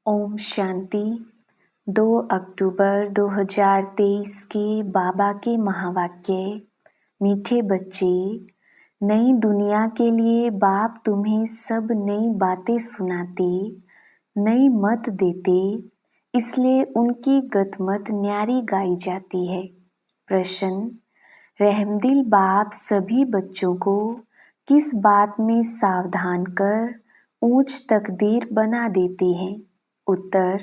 ओम शांति। 2 अक्टूबर 2023 के बाबा के महावाक्य। मीठे बच्चे, नई दुनिया के लिए बाप तुम्हें सब नई बातें सुनाते, नई मत देते, इसलिए उनकी गतमत न्यारी गाई जाती है। प्रश्न: रहमदिल बाप सभी बच्चों को किस बात में सावधान कर ऊंच तकदीर बना देते हैं? उत्तर: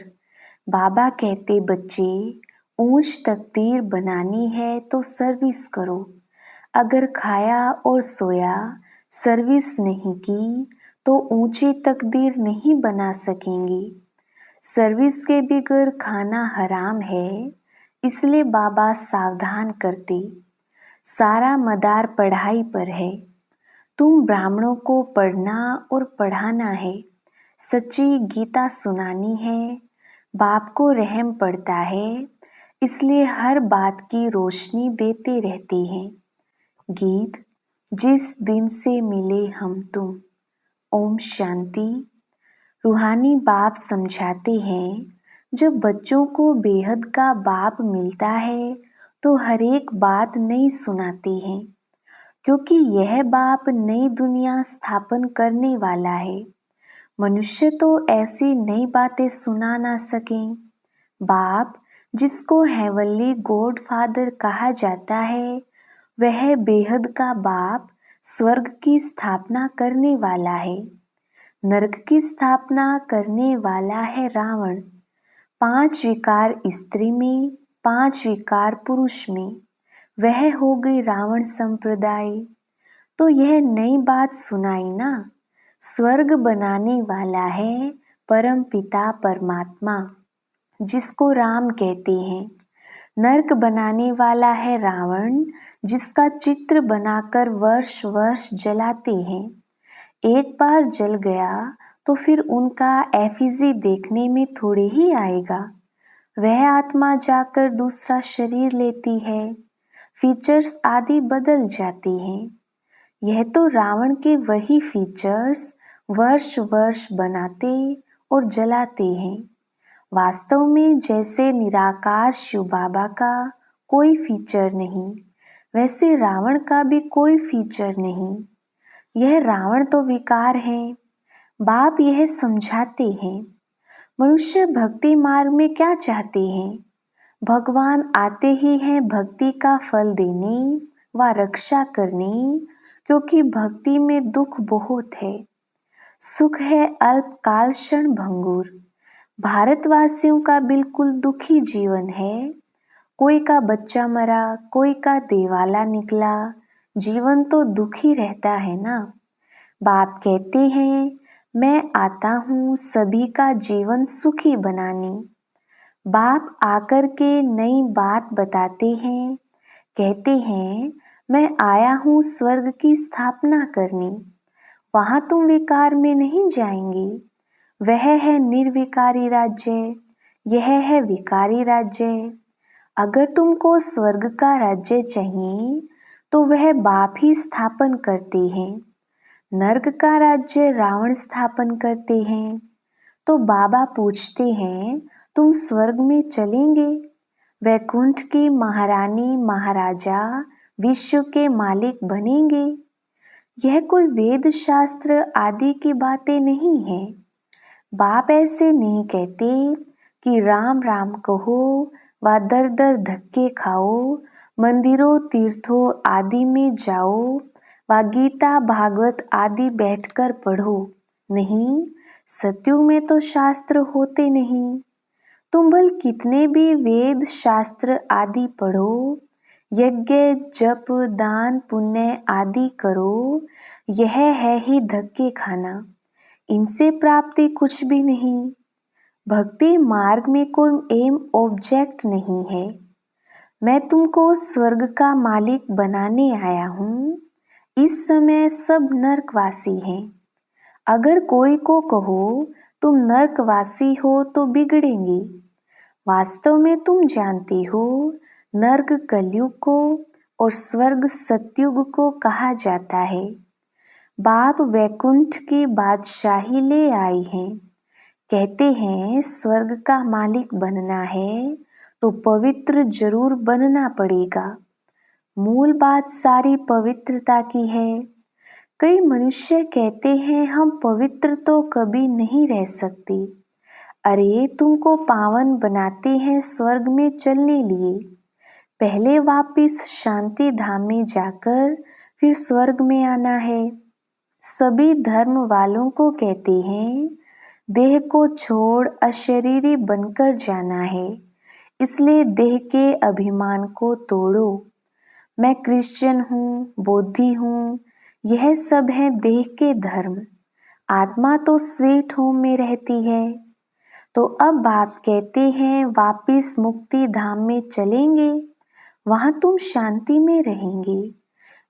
बाबा कहते बच्चे, ऊंच तकदीर बनानी है तो सर्विस करो। अगर खाया और सोया, सर्विस नहीं की तो ऊंची तकदीर नहीं बना सकेंगे। सर्विस के बगैर खाना हराम है, इसलिए बाबा सावधान करते। सारा मदार पढ़ाई पर है। तुम ब्राह्मणों को पढ़ना और पढ़ाना है, सच्ची गीता सुनानी है। बाप को रहम पड़ता है, इसलिए हर बात की रोशनी देते रहते हैं। गीत: जिस दिन से मिले हम तुम। ओम शांति। रूहानी बाप समझाते हैं, जब बच्चों को बेहद का बाप मिलता है तो हर एक बात नई सुनाते हैं, क्योंकि यह बाप नई दुनिया स्थापन करने वाला है। मनुष्य तो ऐसी नई बातें सुना ना सकें। बाप, जिसको हेवनली गॉड फादर कहा जाता है, वह बेहद का बाप स्वर्ग की स्थापना करने वाला है। नरक की स्थापना करने वाला है रावण। 5 विकार स्त्री में, 5 विकार पुरुष में, वह हो गई रावण संप्रदाय। तो यह नई बात सुनाई ना। स्वर्ग बनाने वाला है परम पिता परमात्मा, जिसको राम कहते हैं। नरक बनाने वाला है रावण, जिसका चित्र बनाकर वर्ष वर्ष जलाते हैं। एक बार जल गया तो फिर उनका एफिजी देखने में थोड़े ही आएगा। वह आत्मा जाकर दूसरा शरीर लेती है, फीचर्स आदि बदल जाते हैं। यह तो रावण के वही फीचर्स वर्ष वर्ष बनाते और जलाते हैं। वास्तव में जैसे निराकार शिव बाबा का कोई फीचर नहीं, वैसे रावण का भी कोई फीचर नहीं। यह रावण तो विकार है। बाप यह समझाते हैं। मनुष्य भक्ति मार्ग में क्या चाहते हैं? भगवान आते ही हैं भक्ति का फल देने व रक्षा करने, क्योंकि भक्ति में दुख बहुत है। सुख है अल्पकाल क्षण भंगुर। भारतवासियों का बिल्कुल दुखी जीवन है। कोई का बच्चा मरा, कोई का देवाला निकला, जीवन तो दुखी रहता है ना। बाप कहते हैं, मैं आता हूँ सभी का जीवन सुखी बनाने। बाप आकर के नई बात बताते हैं, कहते हैं, मैं आया हूँ स्वर्ग की स्थापना करने। वहाँ तुम विकार में नहीं जाएंगे। वह है निर्विकारी राज्य, यह है विकारी राज्य। अगर तुमको स्वर्ग का राज्य चाहिए तो वह बाप ही स्थापन करते हैं। नर्क का राज्य रावण स्थापन करते हैं। तो बाबा पूछते हैं, तुम स्वर्ग में चलेंगे? वैकुंठ की महारानी महाराजा विश्व के मालिक बनेंगे? यह कोई वेद शास्त्र आदि की बातें नहीं है। बाप ऐसे नहीं कहते कि राम राम कहो व दर दर धक्के खाओ, मंदिरों तीर्थों आदि में जाओ व गीता भागवत आदि बैठकर पढ़ो। नहीं, सतयुग में तो शास्त्र होते नहीं। तुम भल कितने भी वेद शास्त्र आदि पढ़ो, यज्ञ जप दान पुण्य आदि करो, यह है ही धक्के खाना। इनसे प्राप्ति कुछ भी नहीं। भक्ति मार्ग में कोई एम ऑब्जेक्ट नहीं है। मैं तुमको स्वर्ग का मालिक बनाने आया हूँ। इस समय सब नरकवासी हैं। अगर कोई को कहो तुम नरकवासी हो तो बिगड़ेंगे। वास्तव में तुम जानते हो, नरक कलयुग को और स्वर्ग सतयुग को कहा जाता है। बाप वैकुंठ की बादशाही ले आई हैं। कहते हैं स्वर्ग का मालिक बनना है तो पवित्र जरूर बनना पड़ेगा। मूल बात सारी पवित्रता की है। कई मनुष्य कहते हैं हम पवित्र तो कभी नहीं रह सकते। अरे तुमको पावन बनाते हैं स्वर्ग में चलने लिए। पहले वापिस शांति धाम में जाकर फिर स्वर्ग में आना है। सभी धर्म वालों को कहते हैं देह को छोड़ अशरीरी बनकर जाना है, इसलिए देह के अभिमान को तोड़ो। मैं क्रिश्चियन हूँ, बौद्धि हूँ, यह सब है देह के धर्म। आत्मा तो स्वीट होम में रहती है। तो अब आप कहते हैं वापिस मुक्ति धाम में चलेंगे, वहां तुम शांति में रहेंगे।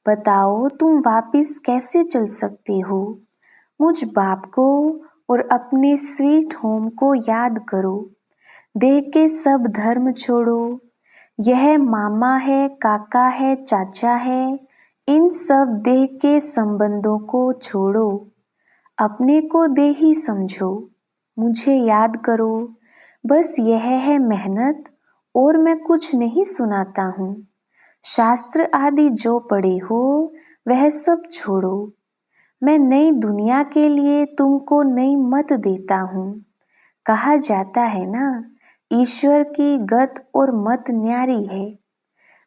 बताओ तुम वापिस कैसे चल सकते हो? मुझ बाप को और अपने स्वीट होम को याद करो। देह के सब धर्म छोड़ो। यह मामा है, काका है, चाचा है, इन सब देह के संबंधों को छोड़ो। अपने को देही समझो। मुझे याद करो। बस यह है मेहनत, और मैं कुछ नहीं सुनाता हूँ। शास्त्र आदि जो पढ़े हो वह सब छोड़ो। मैं नई दुनिया के लिए तुमको नई मत देता हूँ। कहा जाता है ना, ईश्वर की गत और मत न्यारी है।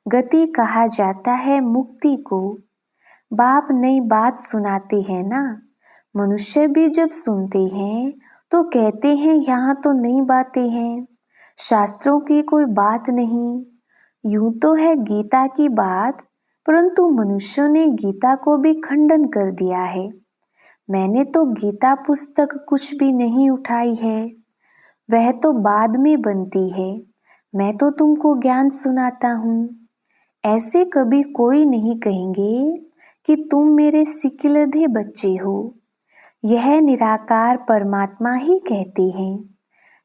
गति कहा जाता है मुक्ति को। बाप नई बात सुनाते हैं ना। मनुष्य भी जब सुनते हैं तो कहते हैं यहाँ तो नई बातें हैं, शास्त्रों की कोई बात नहीं। यूं तो है गीता की बात, परंतु मनुष्यों ने गीता को भी खंडन कर दिया है। मैंने तो गीता पुस्तक कुछ भी नहीं उठाई है, वह तो बाद में बनती है। मैं तो तुमको ज्ञान सुनाता हूँ। ऐसे कभी कोई नहीं कहेंगे कि तुम मेरे सिकिलधे बच्चे हो। यह निराकार परमात्मा ही कहते हैं।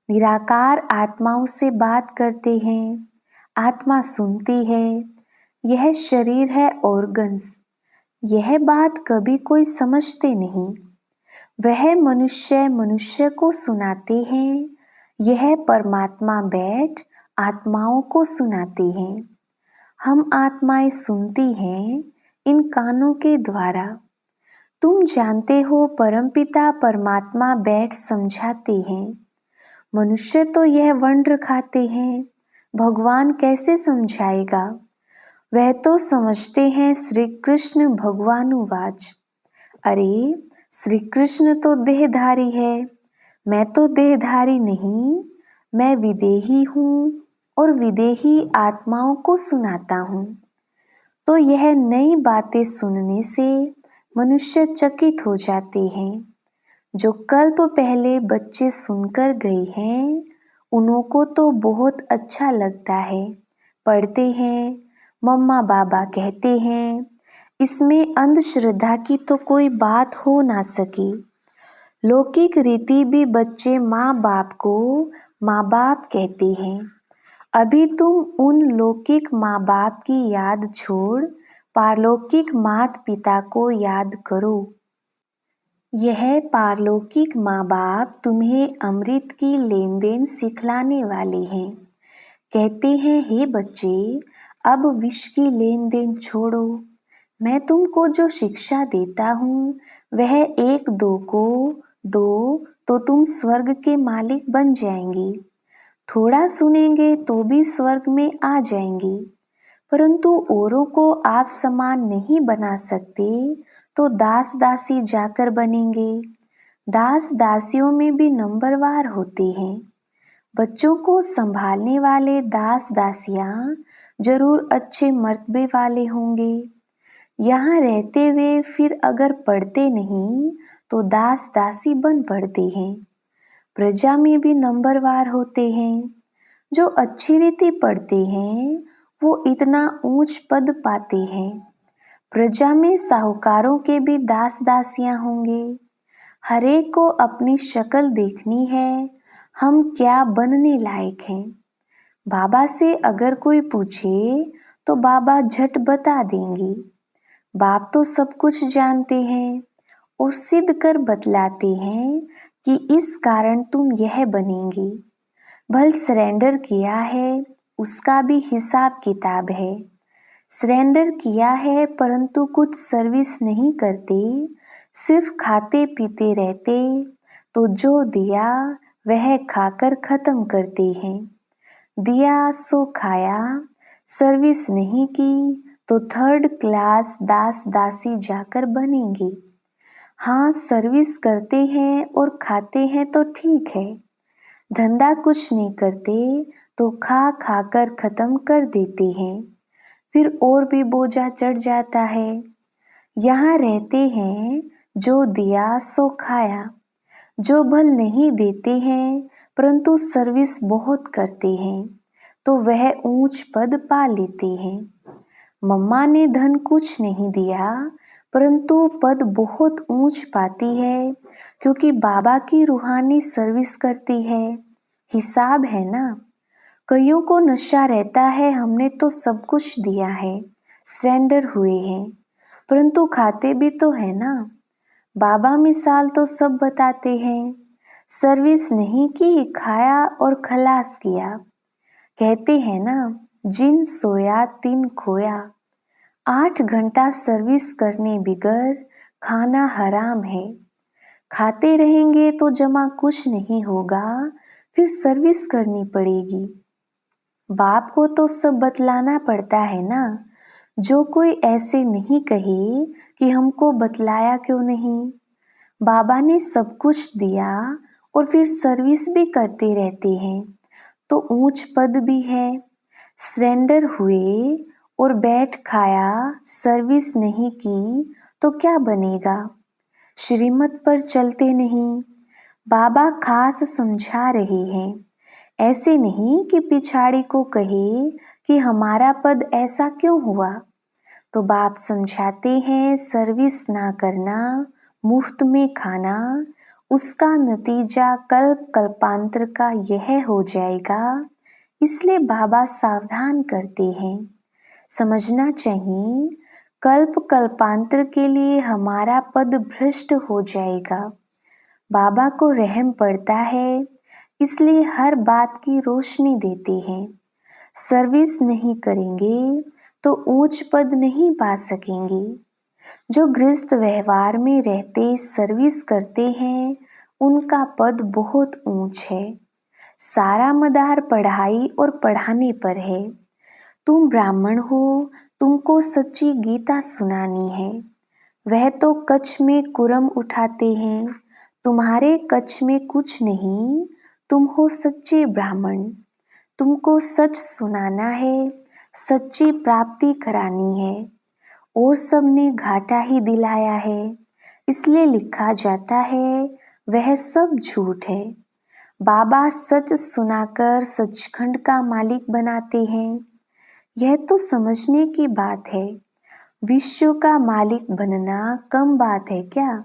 निराकार आत्माओं से बात करते हैं, आत्मा सुनती है। यह शरीर है ऑर्गन्स। यह बात कभी कोई समझते नहीं। वह मनुष्य मनुष्य को सुनाते हैं, यह परमात्मा बैठ आत्माओं को सुनाते हैं। हम आत्माएं सुनती हैं इन कानों के द्वारा। तुम जानते हो परमपिता परमात्मा बैठ समझाते हैं। मनुष्य तो यह वंड्र खाते हैं, भगवान कैसे समझाएगा? वह तो समझते हैं श्री कृष्ण भगवानुवाच। अरे श्री कृष्ण तो देहधारी है, मैं तो देहधारी नहीं। मैं विदेही हूँ और विदेही आत्माओं को सुनाता हूँ। तो यह नई बातें सुनने से मनुष्य चकित हो जाते हैं। जो कल्प पहले बच्चे सुनकर गए हैं, उन्हों को तो बहुत अच्छा लगता है। पढ़ते हैं, मम्मा बाबा कहते हैं, इसमें अंधश्रद्धा की तो कोई बात हो ना सके। लौकिक रीति भी बच्चे माँ बाप को माँ बाप कहते हैं। अभी तुम उन लौकिक माँ बाप की याद छोड़ पारलौकिक माता पिता को याद करो। यह पारलौकिक माँ बाप तुम्हें अमृत की लेन देन सिखलाने वाले हैं। कहते हैं हे बच्चे, अब विष की लेन देन छोड़ो। मैं तुमको जो शिक्षा देता हूँ वह एक दो को दो तो तुम स्वर्ग के मालिक बन जाएंगे। थोड़ा सुनेंगे तो भी स्वर्ग में आ जाएंगे। परंतु औरों को आप समान नहीं बना सकते तो दास दासी जाकर बनेंगे। दास दासियों में भी नंबरवार होते हैं। बच्चों को संभालने वाले दास दासियां जरूर अच्छे मर्तबे वाले होंगे। यहाँ रहते हुए फिर अगर पढ़ते नहीं तो दास दासी बन पड़ते हैं। प्रजा में भी नंबरवार होते हैं। जो अच्छी रीति पढ़ते हैं वो इतना ऊंच पद पाते हैं। प्रजा में साहूकारों के भी दास दासियां होंगे। हरेक को अपनी शक्ल देखनी है, हम क्या बनने लायक हैं। बाबा से अगर कोई पूछे तो बाबा झट बता देंगे। बाप तो सब कुछ जानते हैं और सिद्ध कर बतलाते हैं कि इस कारण तुम यह बनेंगे। भल सरेंडर किया है उसका भी हिसाब किताब है। सरेंडर किया है परंतु कुछ सर्विस नहीं करते, सिर्फ खाते पीते रहते, तो जो दिया वह खाकर खत्म करते हैं। दिया सो खाया, सर्विस नहीं की तो थर्ड क्लास दास दासी जाकर बनेंगे। हाँ, सर्विस करते हैं और खाते हैं तो ठीक है, धंधा कुछ नहीं करते तो खा खा कर खत्म कर देते हैं, फिर और भी बोझा चढ़ जाता है। यहाँ रहते हैं जो दिया सो खाया, जो भल नहीं देते हैं परंतु सर्विस बहुत करते हैं तो वह ऊंच पद पा लेते हैं। मम्मा ने धन कुछ नहीं दिया परंतु पद बहुत ऊंच पाती है क्योंकि बाबा की रूहानी सर्विस करती है। हिसाब है ना। कईयों को नशा रहता है, हमने तो सब कुछ दिया है, सरेंडर हुए हैं, परंतु खाते भी तो है ना। बाबा मिसाल तो सब बताते हैं, सर्विस नहीं की, खाया और खलास किया। कहते हैं ना, जिन सोया तिन खोया। 8 घंटा सर्विस करने बिगर खाना हराम है। खाते रहेंगे तो जमा कुछ नहीं होगा, फिर सर्विस करनी पड़ेगी। बाप को तो सब बतलाना पड़ता है ना। जो कोई ऐसे नहीं कहे कि हमको बतलाया क्यों नहीं। बाबा ने सब कुछ दिया और फिर सर्विस भी करते रहते हैं तो ऊंच पद भी है। सरेंडर हुए और बैठ खाया, सर्विस नहीं की तो क्या बनेगा। श्रीमत पर चलते नहीं। बाबा खास समझा रहे हैं, ऐसे नहीं कि पिछाड़ी को कहे कि हमारा पद ऐसा क्यों हुआ। तो बाप समझाते हैं, सर्विस ना करना, मुफ्त में खाना, उसका नतीजा कल्प कल्पांतर का यह हो जाएगा। इसलिए बाबा सावधान करते हैं। समझना चाहिए, कल्प कल्पांतर के लिए हमारा पद भ्रष्ट हो जाएगा। बाबा को रहम पड़ता है, इसलिए हर बात की रोशनी देते हैं। सर्विस नहीं करेंगे तो ऊंच पद नहीं पा सकेंगे। जो गृहस्थ व्यवहार में रहते सर्विस करते हैं उनका पद बहुत ऊंच है। सारा मदार पढ़ाई और पढ़ाने पर है। तुम ब्राह्मण हो, तुमको सच्ची गीता सुनानी है। वह तो कच्छ में कुरम उठाते हैं, तुम्हारे कच्छ में कुछ नहीं, तुम हो सच्चे ब्राह्मण। तुमको सच सुनाना है, सच्ची प्राप्ति करानी है, और सबने घाटा ही दिलाया है, इसलिए लिखा जाता है वह सब झूठ है। बाबा सच सुनाकर सचखंड का मालिक बनाते हैं। यह तो समझने की बात है। विश्व का मालिक बनना कम बात है क्या।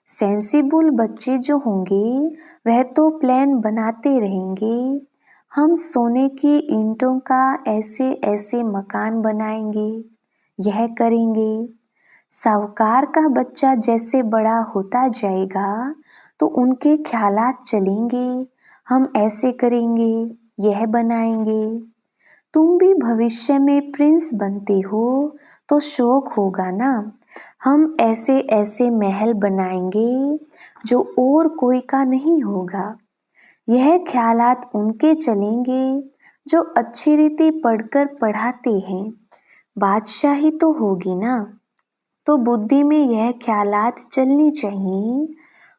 सेंसिबल बच्चे जो होंगे वह तो प्लान बनाते रहेंगे, हम सोने की ईंटों का ऐसे ऐसे मकान बनाएंगे, यह करेंगे। साहूकार का बच्चा जैसे बड़ा होता जाएगा तो उनके ख्यालात चलेंगे, हम ऐसे करेंगे, यह बनाएंगे। तुम भी भविष्य में प्रिंस बनते हो तो शौक होगा ना, हम ऐसे ऐसे महल बनाएंगे जो और कोई का नहीं होगा। यह ख्यालात उनके चलेंगे जो अच्छी रीति पढ़कर पढ़ाते हैं। बादशाही तो होगी ना, तो बुद्धि में यह ख्यालात चलनी चाहिए,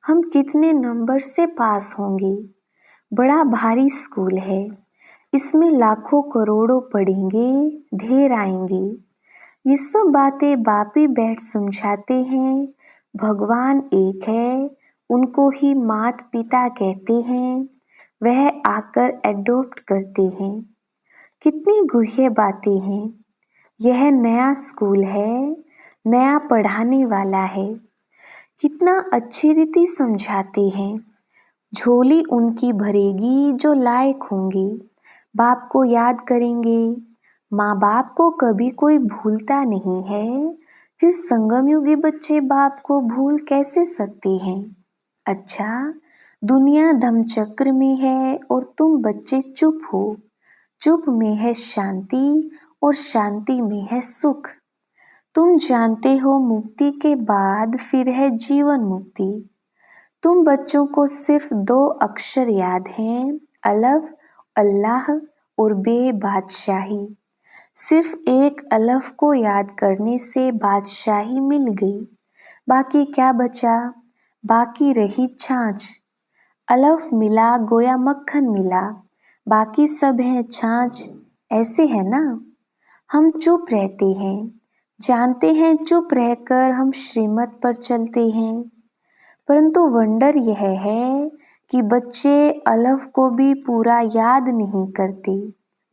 हम कितने नंबर से पास होंगे। बड़ा भारी स्कूल है, इसमें लाखों करोड़ों पढ़ेंगे, ढेर आएंगे। ये सब बातें बाप ही बैठ समझाते हैं। भगवान एक है, उनको ही मात पिता कहते हैं, वह आकर एडॉप्ट करते हैं। कितनी गुह्य बातें हैं। यह नया स्कूल है, नया पढ़ाने वाला है, कितना अच्छी रीति समझाते हैं। झोली उनकी भरेगी जो लायक होंगे, बाप को याद करेंगे। माँ बाप को कभी कोई भूलता नहीं है, फिर संगम युगी बच्चे बाप को भूल कैसे सकते हैं। अच्छा, दुनिया धमचक्र में है और तुम बच्चे चुप हो। चुप में है शांति और शांति में है सुख। तुम जानते हो मुक्ति के बाद फिर है जीवन मुक्ति। तुम बच्चों को सिर्फ 2 अक्षर याद हैं, अलफ अल्लाह और बे बादशाही। सिर्फ एक अलफ को याद करने से बादशाही मिल गई। बाकी क्या बचा? बाकी रही छाछ। अलफ मिला गोया मक्खन मिला, बाकी सब है छाछ। ऐसे है ना? हम चुप रहते हैं, जानते हैं चुप रहकर हम श्रीमत पर चलते हैं। परंतु वंडर यह है कि बच्चे अलफ को भी पूरा याद नहीं करते,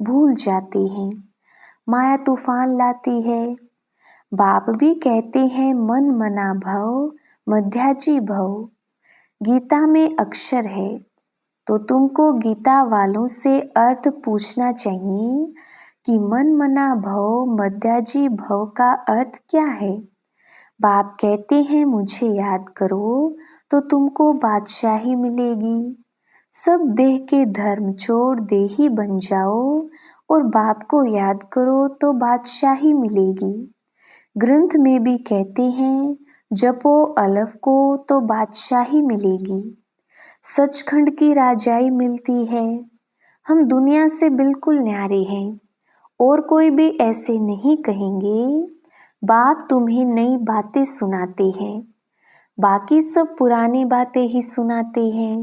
भूल जाते हैं। माया तूफान लाती है। बाप भी कहते हैं मन मना भव मध्याजी भव। गीता में अक्षर है, तो तुमको गीता वालों से अर्थ पूछना चाहिए कि मन मना भव मध्याजी भव का अर्थ क्या है। बाप कहते हैं मुझे याद करो तो तुमको बादशाही मिलेगी। सब देह के धर्म छोड़ देही बन जाओ और बाप को याद करो तो बादशाही मिलेगी। ग्रंथ में भी कहते हैं जपो अलफ को तो बादशाही मिलेगी। सचखंड की राजाई मिलती है। हम दुनिया से बिल्कुल न्यारे हैं और कोई भी ऐसे नहीं कहेंगे। बाप तुम्हें नई बातें सुनाते हैं, बाकी सब पुरानी बातें ही सुनाते हैं।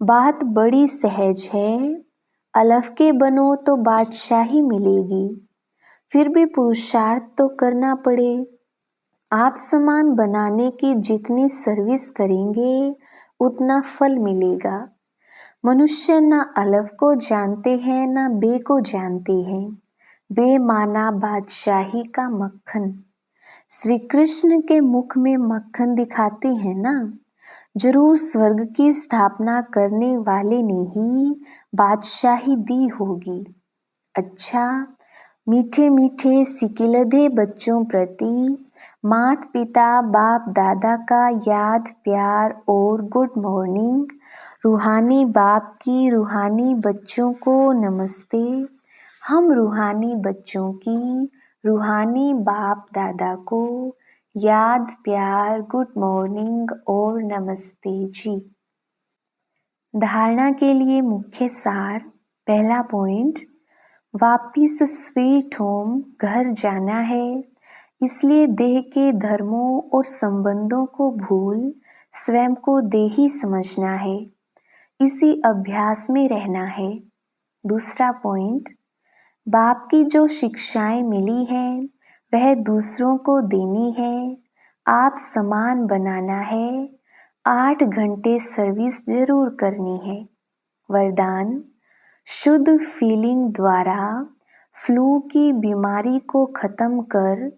बात बड़ी सहज है, अलफ के बनो तो बादशाही मिलेगी। फिर भी पुरुषार्थ तो करना पड़े। आप समान बनाने की जितनी सर्विस करेंगे उतना फल मिलेगा। मनुष्य ना अलफ को जानते हैं ना बे को जानते हैं। बे माना बादशाही का मक्खन। श्री कृष्ण के मुख में मक्खन दिखाते हैं ना। जरूर स्वर्ग की स्थापना करने वाले ने ही बादशाही दी होगी। अच्छा, मीठे मीठे सिकिलधे बच्चों प्रति मात पिता बाप दादा का याद प्यार और गुड मॉर्निंग। रूहानी बाप की रूहानी बच्चों को नमस्ते। हम रूहानी बच्चों की रूहानी बाप दादा को याद प्यार गुड मॉर्निंग और नमस्ते जी। धारणा के लिए मुख्य सार। पहला पॉइंट, वापिस स्वीट होम घर जाना है, इसलिए देह के धर्मों और संबंधों को भूल स्वयं को देही समझना है। इसी अभ्यास में रहना है। दूसरा पॉइंट, बाप की जो शिक्षाएं मिली हैं वह दूसरों को देनी है। आप समान बनाना है। 8 घंटे सर्विस जरूर करनी है। वरदान, शुद्ध फीलिंग द्वारा फ्लू की बीमारी को खत्म कर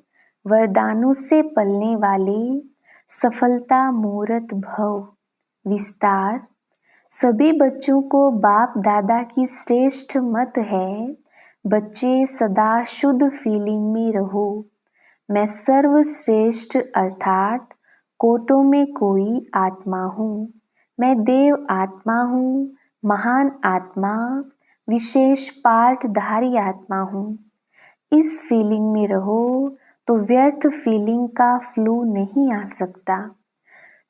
वरदानों से पलने वाले सफलता मूर्त भव। विस्तार, सभी बच्चों को बाप दादा की श्रेष्ठ मत है, बच्चे सदा शुद्ध फीलिंग में रहो। मैं सर्वश्रेष्ठ अर्थात कोटों में कोई आत्मा हूँ। मैं देव आत्मा हूँ, महान आत्मा, विशेष पाठधारी आत्मा हूँ। इस फीलिंग में रहो तो व्यर्थ फीलिंग का फ्लू नहीं आ सकता।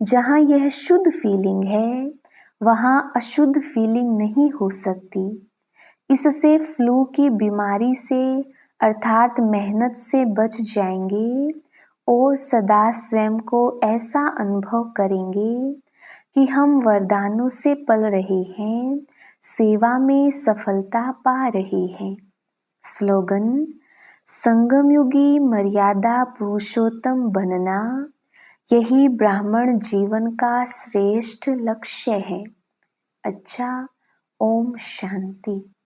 जहाँ यह शुद्ध फीलिंग है वहाँ अशुद्ध फीलिंग नहीं हो सकती। इससे फ्लू की बीमारी से अर्थात मेहनत से बच जाएंगे और सदा स्वयं को ऐसा अनुभव करेंगे कि हम वरदानों से पल रहे हैं, सेवा में सफलता पा रहे हैं। स्लोगन, संगमयुगी मर्यादा पुरुषोत्तम बनना, यही ब्राह्मण जीवन का श्रेष्ठ लक्ष्य है। अच्छा, ओम शांति।